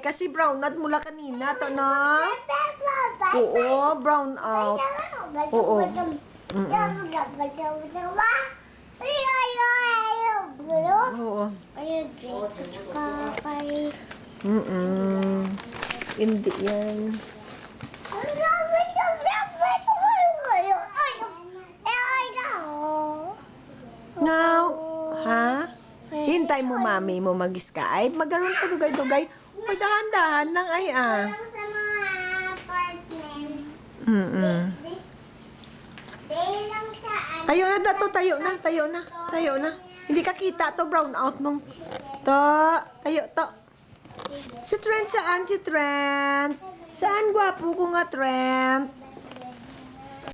kasi brown out mula kanina to na. Oo, brown out. Oo. Oo. Hindi yan. Now, ha? Hintay mo mami mo mag-Skype. Magkaroon pa dugay-dugay. Uy, dahan-dahan lang ay Tayo na dato, tayo na, tayo na, tayo na. Hindi ka kita to, brown out mong. Tayo to. Si Trent saan? Si Trent. Saan gwapo ko nga, Trent?